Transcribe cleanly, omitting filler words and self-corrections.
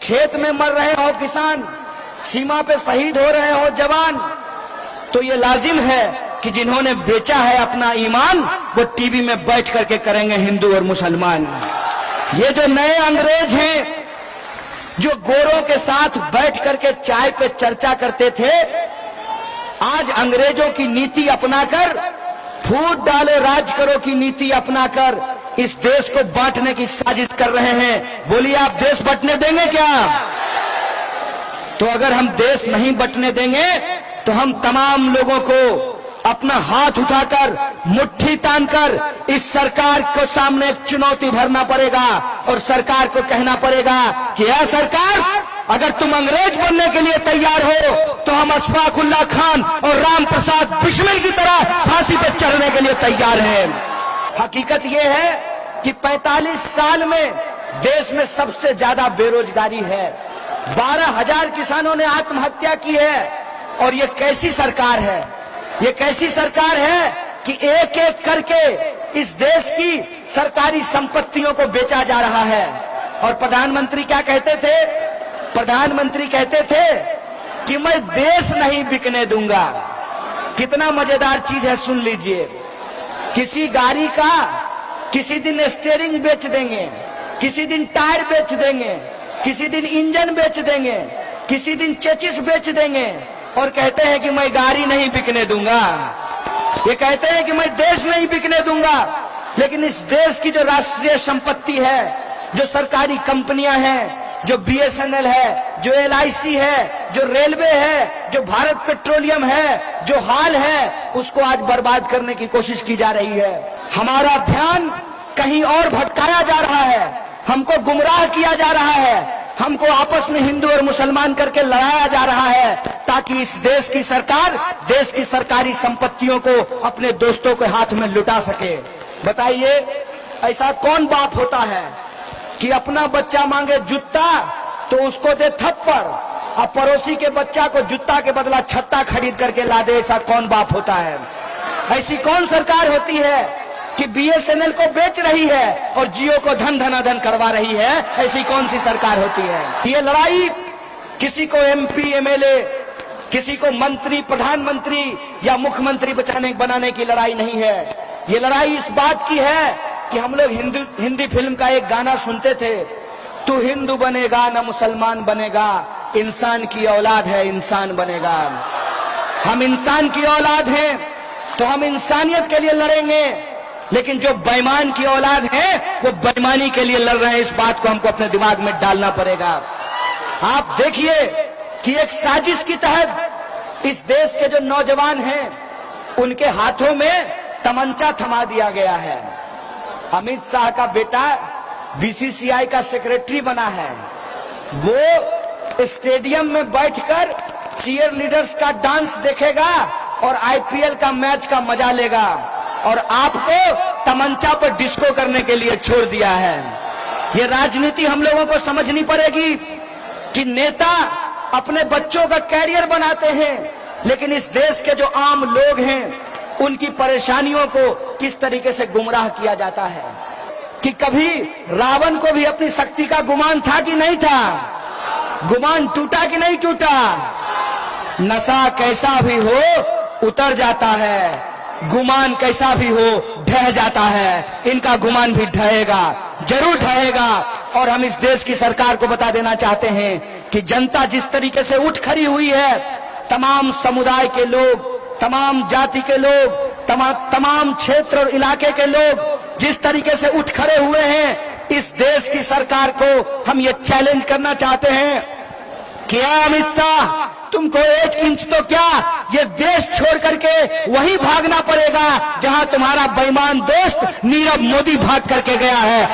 खेत में मर रहे हो किसान, सीमा पे शहीद हो रहे हो जवान, तो ये लाजिम है कि जिन्होंने बेचा है अपना ईमान वो टीवी में बैठ करके करेंगे हिंदू और मुसलमान। ये जो नए अंग्रेज हैं जो गोरों के साथ बैठ करके चाय पे चर्चा करते थे, आज अंग्रेजों की नीति अपनाकर, फूट डालो राज करो की नीति अपनाकर इस देश को बांटने की साजिश कर रहे हैं। बोलिए आप देश बंटने देंगे क्या? तो अगर हम देश नहीं बंटने देंगे तो हम तमाम लोगों को अपना हाथ उठाकर मुट्ठी तानकर इस सरकार को सामने एक चुनौती भरना पड़ेगा और सरकार को कहना पड़ेगा कि यह सरकार, अगर तुम अंग्रेज बनने के लिए तैयार हो तो हम अशफाकुल्लाह खान और राम प्रसाद बिस्मिल की तरह फांसी पर चढ़ने के लिए तैयार हैं। हकीकत यह है कि 45 साल में देश में सबसे ज्यादा बेरोजगारी है। 12,000 किसानों ने आत्महत्या की है। और ये कैसी सरकार है? ये कैसी सरकार है कि एक एक करके इस देश की सरकारी संपत्तियों को बेचा जा रहा है। और प्रधानमंत्री क्या कहते थे? प्रधानमंत्री कहते थे कि मैं देश नहीं बिकने दूंगा। कितना मजेदार चीज है, सुन लीजिए। किसी गाड़ी का किसी दिन स्टीयरिंग बेच देंगे, किसी दिन टायर बेच देंगे, किसी दिन इंजन बेच देंगे, किसी दिन चेचिस बेच देंगे और कहते हैं कि मैं गाड़ी नहीं बिकने दूंगा। ये कहते हैं कि मैं देश नहीं बिकने दूंगा। लेकिन इस देश की जो राष्ट्रीय संपत्ति है, जो सरकारी कंपनियां हैं, जो BSNL है, जो LIC है, जो रेलवे है, जो भारत पेट्रोलियम है, जो हाल है, उसको आज बर्बाद करने की कोशिश की जा रही है। हमारा ध्यान कहीं और भटकाया जा रहा है, हमको गुमराह किया जा रहा है, हमको आपस में हिंदू और मुसलमान करके लड़ाया जा रहा है ताकि इस देश की सरकार देश की सरकारी संपत्तियों को अपने दोस्तों के हाथ में लुटा सके। बताइए, ऐसा कौन बाप होता है कि अपना बच्चा मांगे जूता तो उसको दे थप्पड़, और पड़ोसी के बच्चा को जूता के बदला छत्ता खरीद करके ला दे? ऐसा कौन बाप होता है? ऐसी कौन सरकार होती है कि BSNL को बेच रही है और जियो को धन धनाधन करवा रही है? ऐसी कौन सी सरकार होती है? ये लड़ाई किसी को MP MLA, किसी को मंत्री प्रधानमंत्री या मुख्यमंत्री बनाने की लड़ाई नहीं है। ये लड़ाई इस बात की है कि हम लोग हिंदी फिल्म का एक गाना सुनते थे, तू हिंदू बनेगा ना मुसलमान बनेगा, इंसान की औलाद है इंसान बनेगा। हम इंसान की औलाद हैं तो हम इंसानियत के लिए लड़ेंगे, लेकिन जो बेईमान की औलाद है वो बेईमानी के लिए लड़ रहे हैं। इस बात को हमको अपने दिमाग में डालना पड़ेगा। आप देखिए कि एक साजिश की तहत इस देश के जो नौजवान हैं उनके हाथों में तमंचा थमा दिया गया है। अमित शाह का बेटा BCCI का सेक्रेटरी बना है, वो स्टेडियम में बैठकर चीयर लीडर्स का डांस देखेगा और IPL का मैच का मजा लेगा, और आपको तमंचा पर डिस्को करने के लिए छोड़ दिया है। ये राजनीति हम लोगों को समझनी पड़ेगी कि नेता अपने बच्चों का कैरियर बनाते हैं, लेकिन इस देश के जो आम लोग हैं उनकी परेशानियों को किस तरीके से गुमराह किया जाता है। कि कभी रावण को भी अपनी शक्ति का गुमान था कि नहीं था? गुमान टूटा कि नहीं टूटा? नशा कैसा भी हो उतर जाता है, गुमान कैसा भी हो ढह जाता है। इनका गुमान भी ढहेगा, जरूर ढहेगा। और हम इस देश की सरकार को बता देना चाहते हैं कि जनता जिस तरीके से उठ खड़ी हुई है, तमाम समुदाय के लोग, तमाम जाति के लोग, तमाम क्षेत्र और इलाके के लोग जिस तरीके से उठ खड़े हुए हैं, इस देश की सरकार को हम ये चैलेंज करना चाहते हैं कि अमित शाह, तुमको 1 इंच तो क्या ये देश छोड़ करके वहीं भागना पड़ेगा जहां तुम्हारा बेईमान दोस्त नीरव मोदी भाग करके गया है।